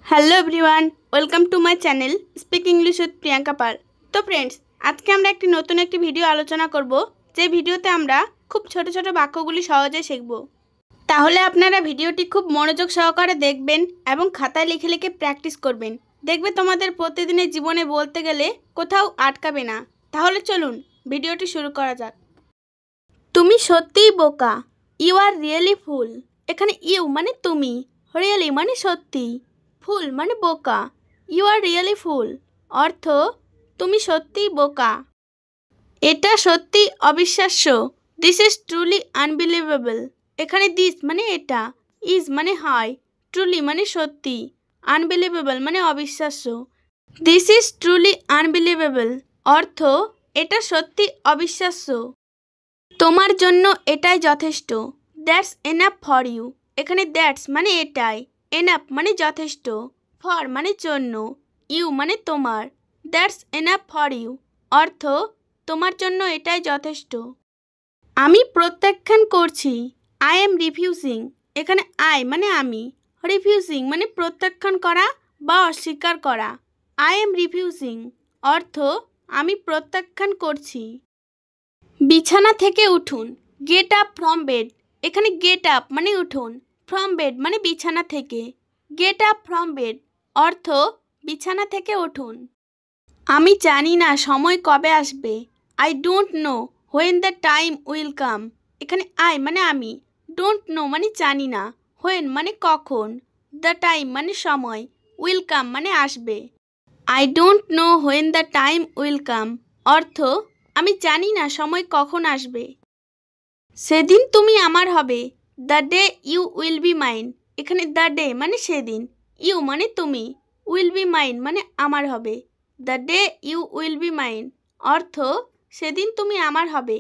Hello everyone, welcome to my channel speak English with Priyanka Pal. তো friends, আজকে আমরা নতুন একটি ভিডিও আলোচনা করব, যে ভিডিওতে আমরা খুব ছোট ছোট বাক্যগুলি সহজে শিখব। তাহলে আপনারা ভিডিওটি খুব মনোযোগ সহকারে দেখবেন এবং খাতায় লিখে লিখে প্র্যাকটিস করবেন। দেখবে তোমাদের প্রতিদিনের জীবনে বলতে গেলে কোথাও আটকাবে না। তাহলে চলুন ভিডিওটি শুরু করা যাক। তুমি সত্যিই বোকা। ইউ আর রিয়েলি ফুল। এখানে ইউ মানে তুমি, রিয়েলি মানে সত্যি, ফুল মানে বোকা। ইউ আর রিয়েলি ফুল অর্থ তুমি সত্যিই বোকা। এটা সত্যি অবিশ্বাস্য। This is truly unbelievable. এখানে দিস মানে এটা, ইজ মানে হয়, ট্রুলি মানে সত্যি, আনবিলিভেবল মানে অবিশ্বাস্য। দিস ইজ ট্রুলি আনবিলিভেবল অর্থ এটা সত্যি অবিশ্বাস্য। তোমার জন্য এটাই যথেষ্ট। That's enough for you. এখানে দ্যাটস মানে এটাই, এনাফ মানে যথেষ্ট, ফর মানে জন্য, ইউ মানে তোমার। দ্যাটস এনাফ ফর ইউ অর্থ তোমার জন্য এটাই যথেষ্ট। আমি প্রত্যাখ্যান করছি। I am refusing. এখানে আই মানে আমি, রিফিউজিং মানে প্রত্যাখ্যান করা বা অস্বীকার করা। আই এম রিফিউজিং অর্থ আমি প্রত্যাখ্যান করছি। বিছানা থেকে উঠুন। Get up from bed. এখানে গেট আপ মানে উঠুন, ফ্রম বেড মানে বিছানা থেকে। গেট আপ ফ্রম বেড অর্থ বিছানা থেকে উঠুন। আমি জানি না সময় কবে আসবে। I don't know when the time will come. এখানে আই মানে আমি, ডোন্ট নো মানে জানি না, হোয়েন মানে কখন, দ্য টাইম মানে সময়, উইল কাম মানে আসবে। I don't know when the time will come অর্থ আমি জানি না সময় কখন আসবে। সেদিন তুমি আমার হবে। The day you will be mine. এখানে দ্য ডে মানে সেদিন, ইউ মানে তুমি, উইল বি মাইন মানে আমার হবে। The day you will be mine অর্থ সেদিন তুমি আমার হবে।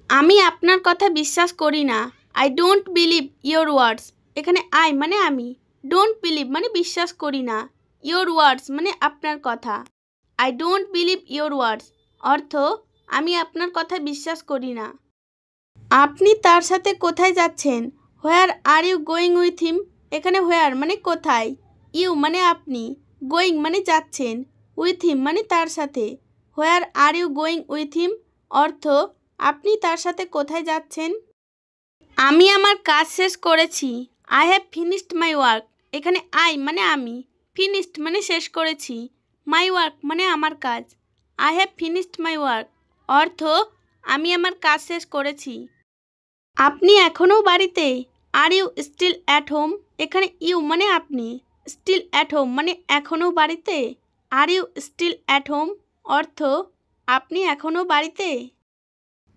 আমি আপনার কথা বিশ্বাস করি না। আই ডোন্ট বিলিভ ইয়োর ওয়ার্ডস। এখানে আই মানে আমি, ডোন্ট বিলিভ মানে বিশ্বাস করি না, ইয়োর ওয়ার্ডস মানে আপনার কথা। আই ডোন্ট বিলিভ ইয়োর ওয়ার্ডস অর্থ আমি আপনার কথা বিশ্বাস করি না। আপনি তার সাথে কোথায় যাচ্ছেন? Where are you going with him. এখানে হোয়ার মানে কোথায়, ইউ মানে আপনি, গোয়িং মানে যাচ্ছেন, উইথ হিম মানে তার সাথে। Where are you going with him অর্থ আপনি তার সাথে কোথায় যাচ্ছেন। আমি আমার কাজ শেষ করেছি। I have finished my work. এখানে আই মানে আমি, ফিনিশড মানে শেষ করেছি, মাই ওয়ার্ক মানে আমার কাজ। I have finished my work অর্থ আমি আমার কাজ শেষ করেছি। আপনি এখনও বাড়িতে? Are you still at home. এখানে ইউ মানে আপনি, স্টিল অ্যাট হোম মানে এখনও বাড়িতে। Are you still at home অর্থ আপনি এখনও বাড়িতে।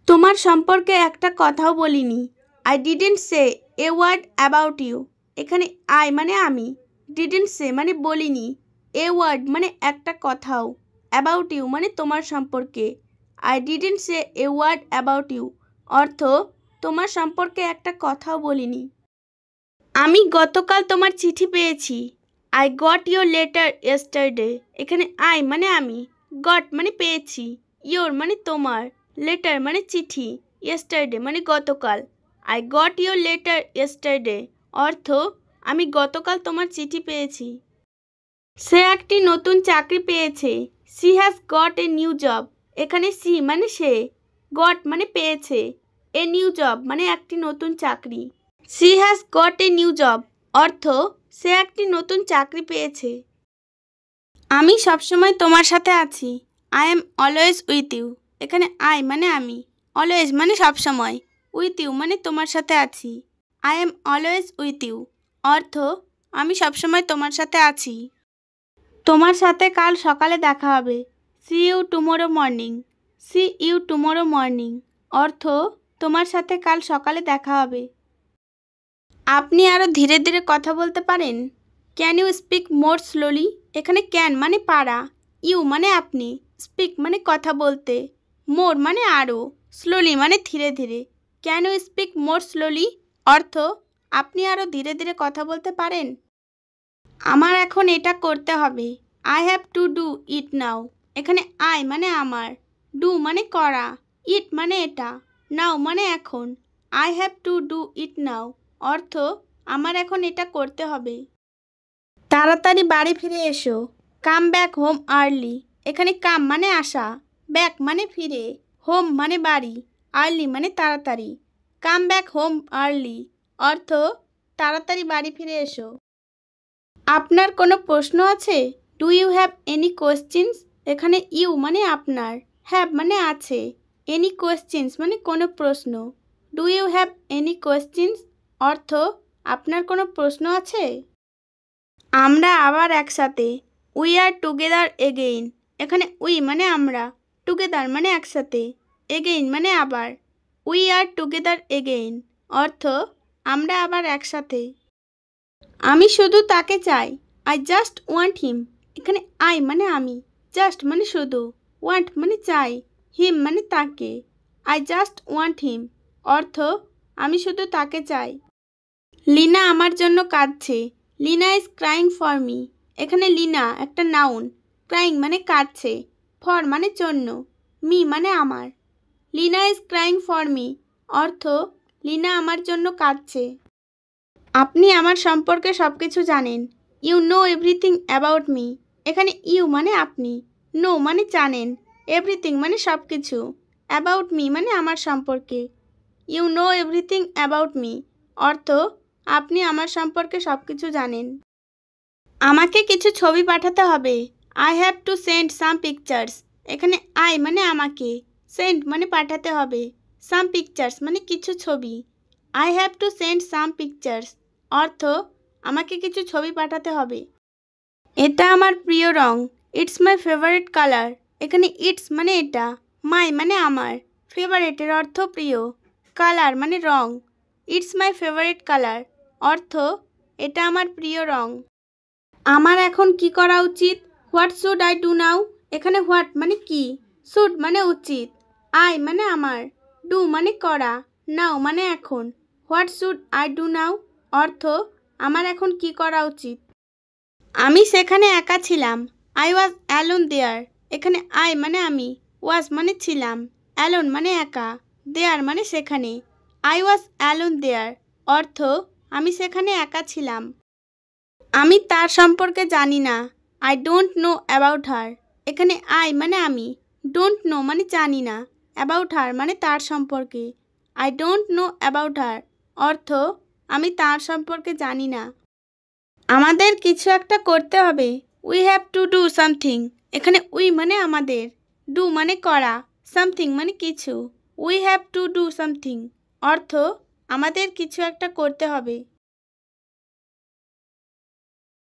তোমার সম্পর্কে একটা কথাও বলিনি। I didn't say a word about you. এখানে আই মানে আমি, ডিডেন্ট সে মানে বলিনি, এ ওয়ার্ড মানে একটা কথাও, অ্যাবাউট ইউ মানে তোমার সম্পর্কে। I didn't say a word about you অর্থ তোমার সম্পর্কে একটা কথাও বলিনি। আমি গতকাল তোমার চিঠি পেয়েছি। I got your letter yesterday. এখানে আই মানে আমি, গট মানে পেয়েছি, ইয়োর মানে তোমার, লেটার মানে চিঠি, ইয়েস্টারডে মানে গতকাল। I got your letter yesterday অর্থ আমি গতকাল তোমার চিঠি পেয়েছি। সে একটি নতুন চাকরি পেয়েছে। She has got a new job. এখানে সি মানে সে, গট মানে পেয়েছে, এ নিউ জব মানে একটি নতুন চাকরি। She has got a new job অর্থ সে একটি নতুন চাকরি পেয়েছে। আমি সবসময় তোমার সাথে আছি। I am always with you. এখানে আই মানে আমি, অলওয়েজ মানে সবসময়, উইথ ইউ মানে তোমার সাথে আছি। I am always with you অর্থ আমি সবসময় তোমার সাথে আছি। তোমার সাথে কাল সকালে দেখা হবে। See you tomorrow morning. See you tomorrow morning অর্থ তোমার সাথে কাল সকালে দেখা হবে। আপনি আরও ধীরে ধীরে কথা বলতে পারেন? Can you speak more slowly. এখানে ক্যান মানে পারা, ইউ মানে আপনি, স্পিক মানে কথা বলতে, মোর মানে আরও, স্লোলি মানে ধীরে ধীরে। Can you speak more slowly অর্থ আপনি আরও ধীরে ধীরে কথা বলতে পারেন? আমার এখন এটা করতে হবে। I have to do it now. এখানে আই মানে আমার, ডু মানে করা, ইট মানে এটা, নাও মানে এখন। I have to do it now অর্থ আমার এখন এটা করতে হবে। তাড়াতাড়ি বাড়ি ফিরে এসো। Come back home early. এখানে কাম মানে আসা, ব্যাক মানে ফিরে, হোম মানে বাড়ি, আর্লি মানে তাড়াতাড়ি। কাম ব্যাক হোম আর্লি অর্থ তাড়াতাড়ি বাড়ি ফিরে এসো। আপনার কোনো প্রশ্ন আছে? Do you have any questions? এখানে ইউ মানে আপনার, হ্যাভ মানে আছে, এনি কোয়েশ্চেন্স মানে কোনো প্রশ্ন। Do you have any questions অর্থ আপনার কোনো প্রশ্ন আছে? আমরা আবার একসাথে। We are together again. এখানে উই মানে আমরা, টুগেদার মানে একসাথে, এগেইন মানে আবার। উই আর টুগেদার এগেইন অর্থ আমরা আবার একসাথে। আমি শুধু তাকে চাই। আই জাস্ট ওয়ান্ট হিম। এখানে আই মানে আমি, জাস্ট মানে শুধু, ওয়ান্ট মানে চাই, হিম মানে তাকে। আই জাস্ট ওয়ান্ট হিম অর্থ আমি শুধু তাকে চাই। লিনা আমার জন্য কাঁদছে। Lina is crying for me. এখানে লিনা একটা নাউন, ক্রাইং মানে কাঁদছে, ফর মানে জন্য, মি মানে আমার। Lina is crying for me অর্থ লিনা আমার জন্য কাঁদছে। আপনি আমার সম্পর্কে সব কিছু জানেন। You know everything about me. এখানে ইউ মানে আপনি, নো মানে জানেন, এভরিথিং মানে সব কিছু, অ্যাবাউট মি মানে আমার সম্পর্কে। You know everything about me অর্থ আপনি আমার সম্পর্কে সব কিছু জানেন। আমাকে কিছু ছবি পাঠাতে হবে। I have to send some pictures. এখানে আই মানে আমাকে, সেন্ড মানে পাঠাতে হবে, সাম পিকচার্স মানে কিছু ছবি। I have to send some pictures অর্থ আমাকে কিছু ছবি পাঠাতে হবে। এটা আমার প্রিয় রং। It's my favourite colour. এখানে ইটস মানে এটা, মাই মানে আমার, ফেভারিটের অর্থ প্রিয়, কালার মানে রং। ইটস মাই ফেভারিট কালার অর্থ এটা আমার প্রিয় রং। আমার এখন কি করা উচিত? What should I do now? এখানে হোয়াট মানে কি, শুড মানে উচিত, আই মানে আমার, ডু মানে করা, নাও মানে এখন। What should I do now অর্থ আমার এখন কি করা উচিত। আমি সেখানে একা ছিলাম। আই ওয়াজ অ্যালোন দেয়ার। এখানে আই মানে আমি, ওয়াজ মানে ছিলাম, অ্যালোন মানে একা, দেয়ার মানে সেখানে। আই ওয়াজ অ্যালোন দেয়ার অর্থ আমি সেখানে একা ছিলাম। আমি তার সম্পর্কে জানি না। I don't know about her. এখানে আই মানে আমি, ডোন্ট নো মানে জানি না, অ্যাবাউট হার মানে তার সম্পর্কে। I don't know about her অর্থ আমি তার সম্পর্কে জানি না। আমাদের কিছু একটা করতে হবে। We have to do something. এখানে উই মানে আমাদের, ডু মানে করা, সামথিং মানে কিছু। We have to do something অর্থ আমাদের কিছু একটা করতে হবে।